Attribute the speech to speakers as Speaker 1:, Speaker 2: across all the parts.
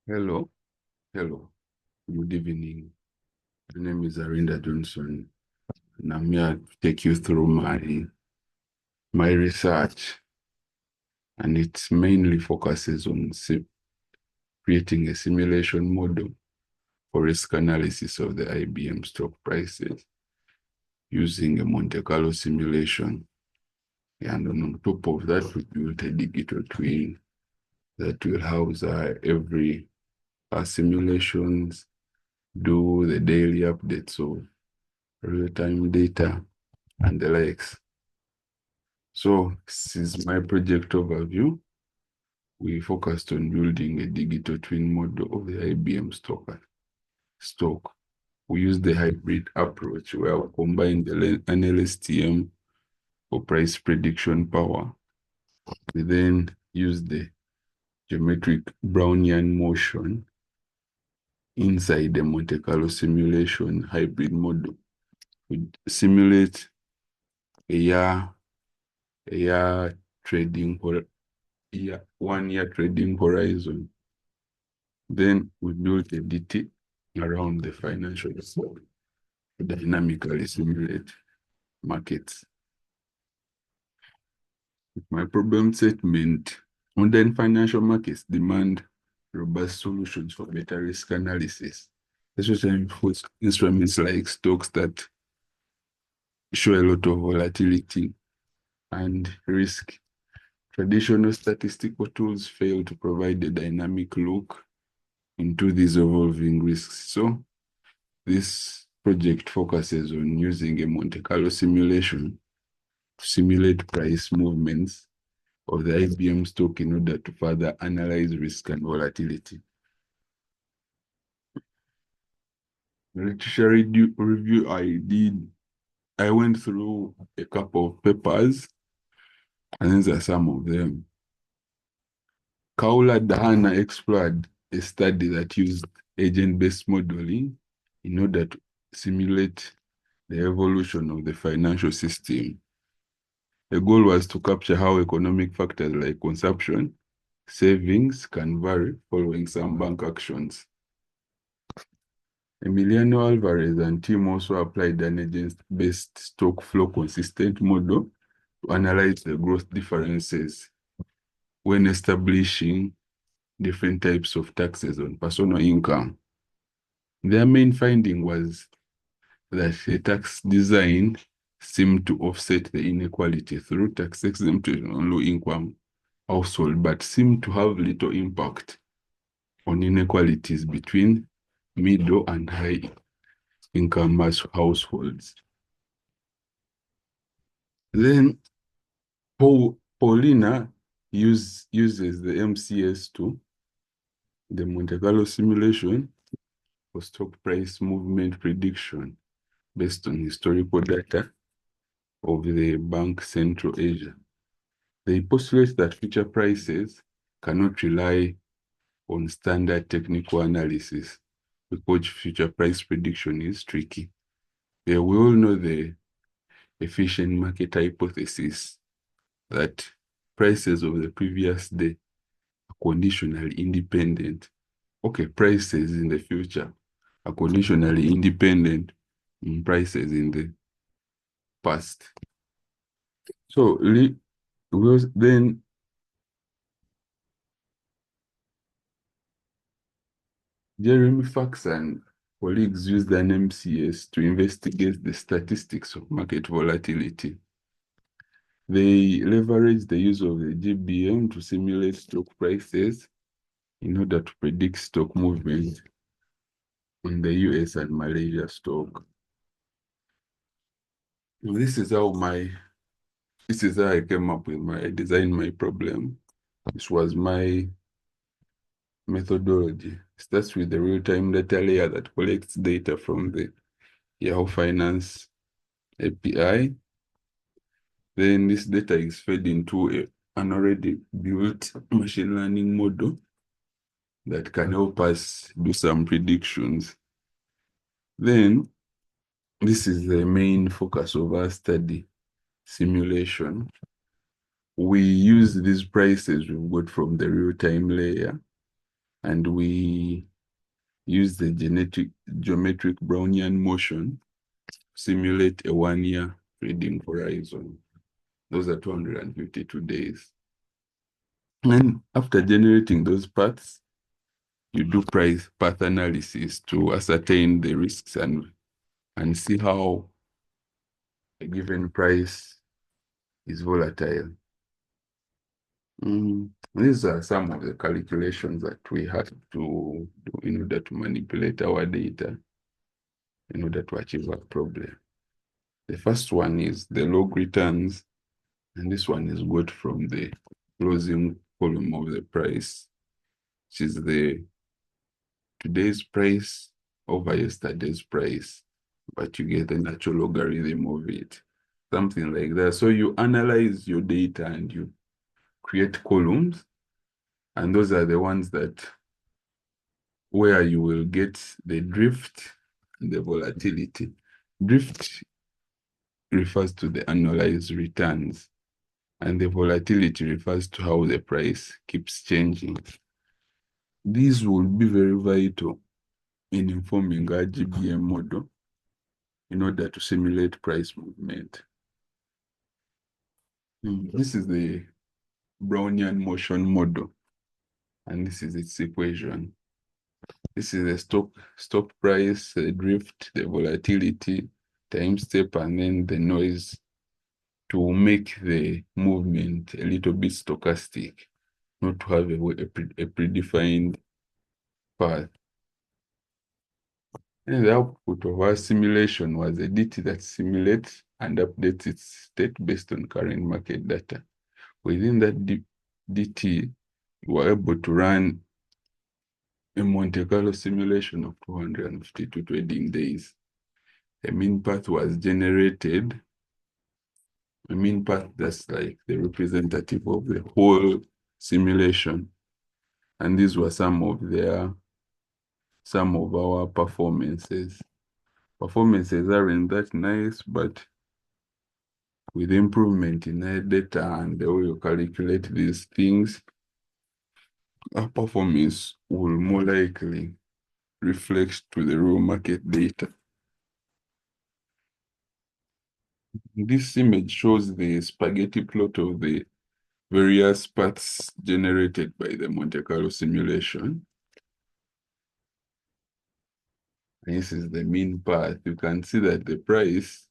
Speaker 1: Hello, hello, good evening. My name is Arinda Johnson, and I'm here to take you through my research, and it mainly focuses on creating a simulation model for risk analysis of the IBM stock prices using a Monte Carlo simulation. And on top of that, we built a digital twin that will house every simulations, do the daily updates of real-time data and the likes. So this is my project overview. We focused on building a digital twin model of the IBM stock. We used the hybrid approach where we combined an LSTM for price prediction power. We then used the geometric Brownian motion inside the Monte Carlo simulation hybrid model. We simulate a year trading or 1 year trading horizon. Then we built a DT around the financial sector to dynamically simulate markets. My problem statement: modern financial markets demand robust solutions for better risk analysis, especially for instruments like stocks that show a lot of volatility and risk. Traditional statistical tools fail to provide a dynamic look into these evolving risks. So this project focuses on using a Monte Carlo simulation to simulate price movements of the IBM stock in order to further analyze risk and volatility. The literature review I went through a couple of papers, and these are some of them. Kaula Dahana explored a study that used agent-based modeling in order to simulate the evolution of the financial system. The goal was to capture how economic factors like consumption, savings can vary following some bank actions. Emiliano Alvarez and team also applied an agent-based stock flow consistent model to analyze the growth differences when establishing different types of taxes on personal income. Their main finding was that the tax design seemed to offset the inequality through tax exemption on low-income household, but seemed to have little impact on inequalities between middle and high-income households. Then Paulina uses the MCS2, the Monte Carlo simulation, for stock price movement prediction based on historical data of the Bank Central Asia. They postulate that future prices cannot rely on standard technical analysis because future price prediction is tricky. We all know the efficient market hypothesis that prices of the previous day are conditionally independent. Okay, prices in the future are conditionally independent in prices in the past. So then Jeremy Fax and colleagues used an MCS to investigate the statistics of market volatility. They leveraged the use of the GBM to simulate stock prices in order to predict stock movement in the US and Malaysia stock. This is how I came up with I designed my problem. This was my methodology. It starts with the real-time data layer that collects data from the Yahoo Finance API. Then this data is fed into an already built machine learning model that can help us do some predictions. Then this is the main focus of our study, simulation. We use these prices we've got from the real-time layer and we use the geometric Brownian motion to simulate a 1-year trading horizon. Those are 252 days. And after generating those paths, you do price path analysis to ascertain the risks and see how a given price is volatile. These are some of the calculations that we had to do in order to manipulate our data in order to achieve our problem. The first one is the log returns, and this one is got from the closing column of the price, which is the today's price over yesterday's price, but you get the natural logarithm of it, something like that. So you analyze your data and you create columns, and those are the ones that where you will get the drift and the volatility. Drift refers to the annualized returns, and the volatility refers to how the price keeps changing. These will be very vital in informing our GBM model in order to simulate price movement. This is the Brownian motion model, and this is its equation. This is the stop price, the drift, the volatility, time step, and then the noise to make the movement a little bit stochastic, not to have a predefined path. And the output of our simulation was a DT that simulates and updates its state based on current market data. Within that DT, we were able to run a Monte Carlo simulation of 252 trading days. A mean path was generated. A mean path that's like the representative of the whole simulation. And these were some of our performances. Performances aren't that nice, but with improvement in our data and the way you calculate these things, our performance will more likely reflect to the real market data. This image shows the spaghetti plot of the various paths generated by the Monte Carlo simulation. This is the mean path. You can see that the price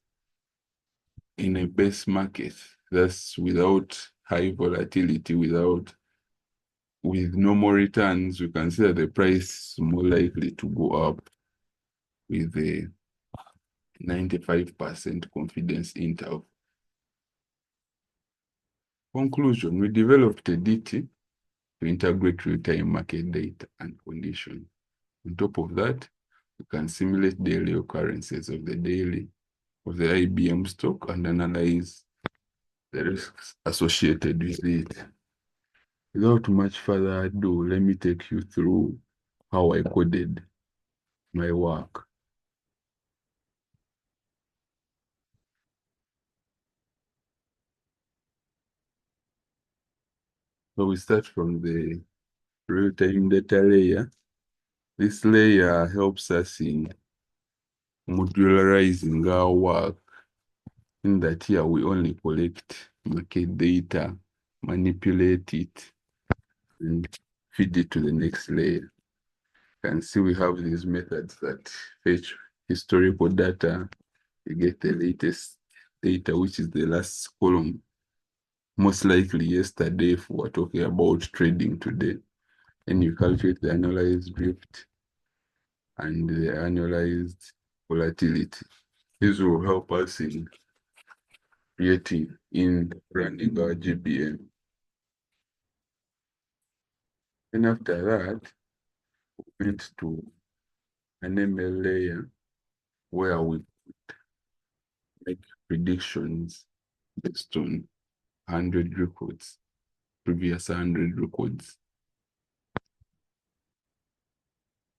Speaker 1: in a base market, that's without high volatility, with normal returns, you can see that the price is more likely to go up with a 95% confidence interval. Conclusion, we developed a DT to integrate real-time market data and conditions. On top of that, we can simulate daily occurrences of the IBM stock and analyze the risks associated with it. Without much further ado, let me take you through how I coded my work. So we start from the real-time data layer. This layer helps us in modularizing our work, in that here we only collect market data, manipulate it, and feed it to the next layer. You can see we have these methods that fetch historical data. You get the latest data, which is the last column, most likely yesterday if we're talking about trading today. And you calculate the annualized drift and the annualized volatility. This will help us in running our GBM. And after that, we went to an ML layer where we make predictions based on 100 records, previous 100 records.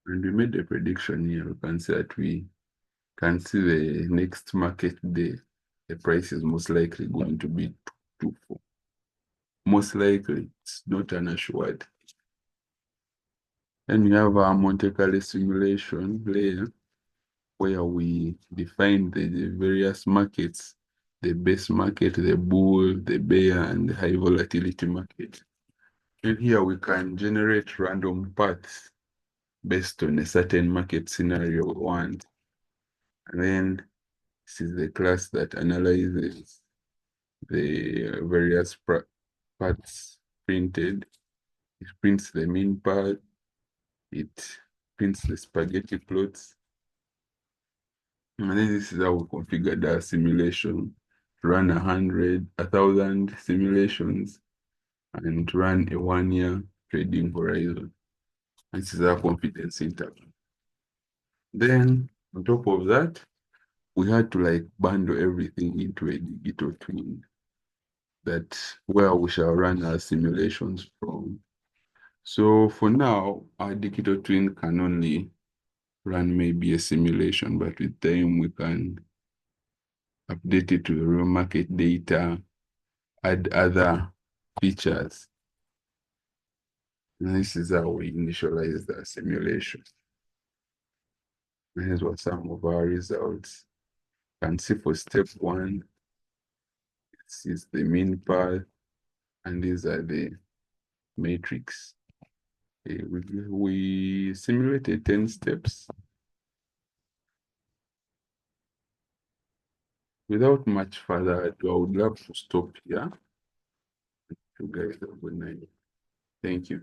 Speaker 1: And we made a prediction here. We can see that we can see the next market day, the price is most likely going to be 224. Most likely, it's not an assured. Then we have our Monte Carlo simulation layer where we define the various markets, the base market, the bull, the bear, and the high volatility market. And here we can generate random paths based on a certain market scenario we want. And then this is the class that analyzes the various paths printed. It prints the mean path, it prints the spaghetti plots. And then this is how we configured our simulation. Run 1,000 simulations and run a 1-year trading horizon. This is our confidence interval. Then on top of that, we had to like bundle everything into a digital twin that where we shall run our simulations from. So for now, our digital twin can only run maybe a simulation, but with time we can update it to the real market data, add other features. And this is how we initialize the simulation. And here's what some of our results. You can see for step 1, this is the mean path, and these are the matrix. We simulated 10 steps. Without much further ado, I would love to stop here. You guys have a good night. Thank you.